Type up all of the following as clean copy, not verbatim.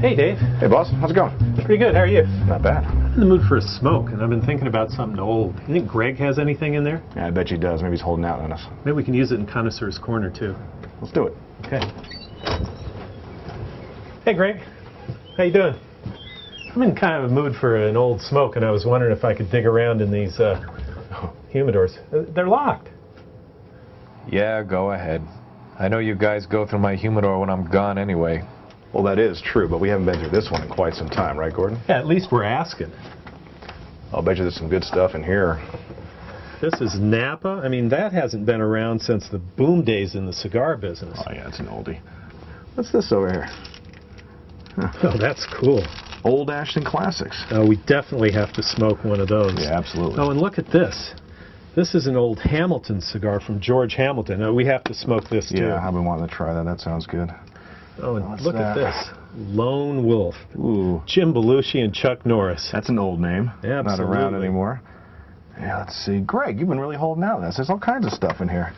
Hey, Dave. Hey, boss. How's it going? Pretty good. How are you? Not bad. I'm in the mood for a smoke, and I've been thinking about something old. You think Greg has anything in there? Yeah, I bet he does. Maybe he's holding out on us. Maybe we can use it in Connoisseur's Corner, too. Let's do it. Okay. Hey, Greg. How you doing? I'm in kind of a mood for an old smoke, and I was wondering if I could dig around in these humidors. They're locked. Yeah, go ahead. I know you guys go through my humidor when I'm gone anyway. Well, that is true, but we haven't been through this one in quite some time, right, Gordon? Yeah, at least we're asking. I'll bet you there's some good stuff in here. This is Napa. I mean, that hasn't been around since the boom days in the cigar business. Oh, yeah, it's an oldie. What's this over here? Oh, that's cool. Old Ashton Classics. We definitely have to smoke one of those. Yeah, absolutely. Oh, and look at this. This is an old Hamilton cigar from George Hamilton. We have to smoke this, too. Yeah, I've been wanting to try that. That sounds good. Oh, and What's look that? at this. Lone Wolf. Ooh. Jim Belushi and Chuck Norris. That's an old name. Yeah, not around anymore. Yeah, let's see. Greg, you've been really holding out on this. There's all kinds of stuff in here.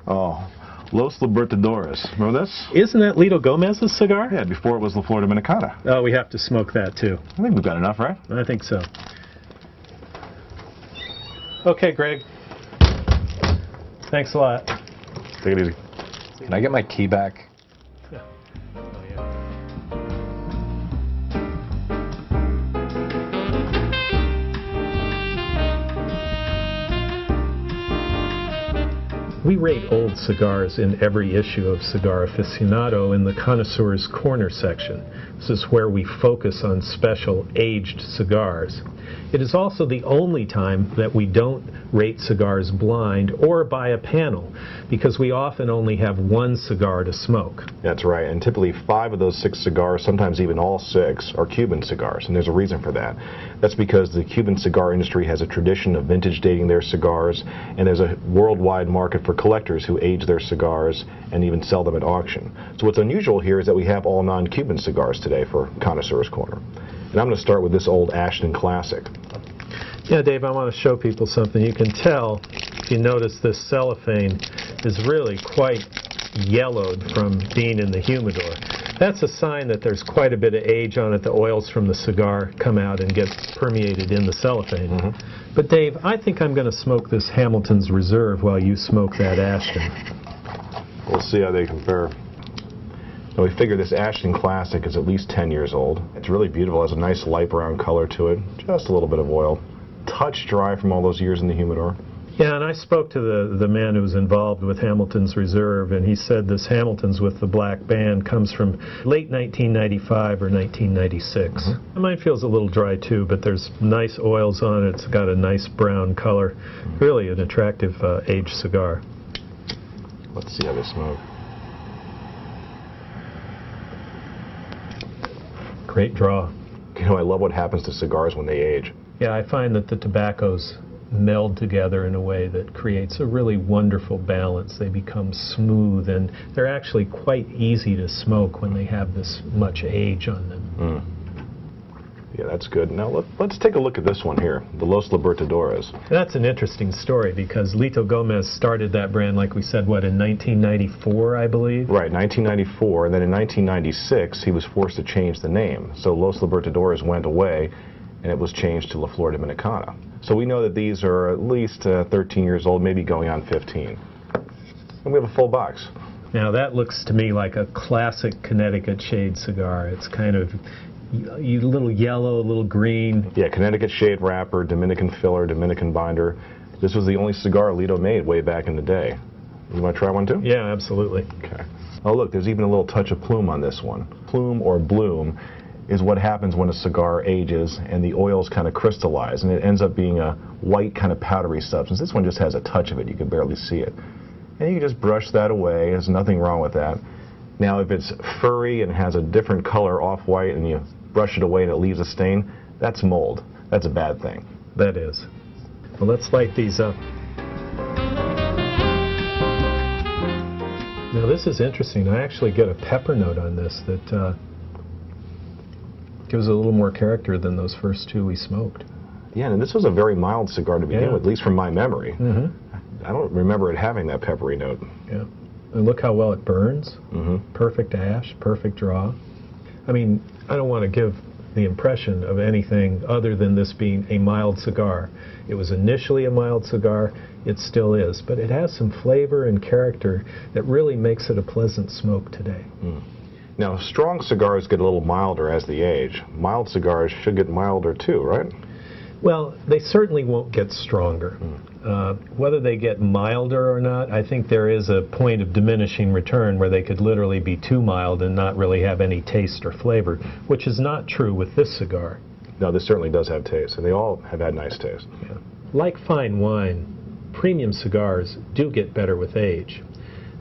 Oh, Los Libertadores. Remember this? Isn't that Lito Gomez's cigar? Yeah, before it was La Flor Dominicana. Oh, we have to smoke that, too. I think we've got enough, right? I think so. Okay, Greg. Thanks a lot. Take it easy. Can I get my key back? Yeah. Oh, yeah. We rate old cigars in every issue of Cigar Aficionado in the Connoisseur's Corner section. This is where we focus on special aged cigars. It is also the only time that we don't rate cigars blind or by a panel, because we often only have one cigar to smoke. That's right, and typically 5 of those 6 cigars, sometimes even all 6, are Cuban cigars, and there's a reason for that. That's because the Cuban cigar industry has a tradition of vintage dating their cigars, and there's a worldwide market for collectors who age their cigars and even sell them at auction. So what's unusual here is that we have all non-Cuban cigars today for Connoisseur's Corner. And I'm going to start with this old Ashton Classic. Yeah, Dave, I want to show people something. You can tell, if you notice, this cellophane is really quite yellowed from being in the humidor. That's a sign that there's quite a bit of age on it. The oils from the cigar come out and get permeated in the cellophane. Mm-hmm. But Dave, I think I'm going to smoke this Hamilton's Reserve while you smoke that Ashton. We'll see how they compare. Now, we figure this Ashton Classic is at least 10 years old. It's really beautiful. It has a nice light brown color to it. Just a little bit of oil. Touch dry from all those years in the humidor. Yeah, and I spoke to the man who was involved with Hamilton's Reserve, and he said this Hamilton's with the black band comes from late 1995 or 1996. Mm-hmm. Mine feels a little dry too, but there's nice oils on it. It's got a nice brown color. Really an attractive aged cigar. Let's see how they smoke. Great draw. You know, I love what happens to cigars when they age. Yeah, I find that the tobaccos meld together in a way that creates a really wonderful balance. They become smooth, and they're actually quite easy to smoke when they have this much age on them. Yeah, that's good. Now let's take a look at this one here, the Los Libertadores. That's an interesting story because Lito Gomez started that brand, like we said, what, in 1994, I believe? Right, 1994, and then in 1996 he was forced to change the name. So Los Libertadores went away, and it was changed to La Flor Dominicana. So we know that these are at least 13 years old, maybe going on 15. And we have a full box. Now that looks to me like a classic Connecticut shade cigar. It's kind of a little yellow, a little green. Yeah, Connecticut shade wrapper, Dominican filler, Dominican binder. This was the only cigar Lito made way back in the day. You want to try one too? Yeah, absolutely. Okay. Oh look, there's even a little touch of plume on this one. Plume or bloom is what happens when a cigar ages and the oils kind of crystallize, and it ends up being a white kind of powdery substance. This one just has a touch of it. You can barely see it. And you can just brush that away. There's nothing wrong with that. Now if it's furry and has a different color, off-white, and you brush it away and it leaves a stain, that's mold. That's a bad thing. That is. Well, let's light these up. Now this is interesting. I actually get a pepper note on this that gives it a little more character than those first 2 we smoked. Yeah, and this was a very mild cigar to begin with, at least from my memory. I don't remember it having that peppery note. Yeah. And look how well it burns. Perfect ash, perfect draw. I mean, I don't want to give the impression of anything other than this being a mild cigar. It was initially a mild cigar, it still is, but it has some flavor and character that really makes it a pleasant smoke today. Now, strong cigars get a little milder as they age. Mild cigars should get milder too, right? Well, they certainly won't get stronger. Whether they get milder or not, I think there is a point of diminishing return where they could literally be too mild and not really have any taste or flavor, which is not true with this cigar. No, this certainly does have taste, and they all have had nice taste. Yeah. Like fine wine, premium cigars do get better with age.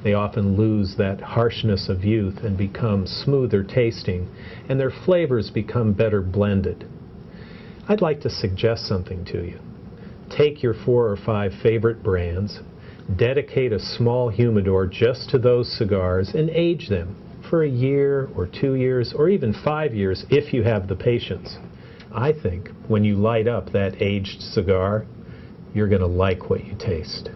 They often lose that harshness of youth and become smoother tasting, and their flavors become better blended. I'd like to suggest something to you. Take your 4 or 5 favorite brands, dedicate a small humidor just to those cigars, and age them for a year or 2 years or even 5 years if you have the patience. I think when you light up that aged cigar, you're going to like what you taste.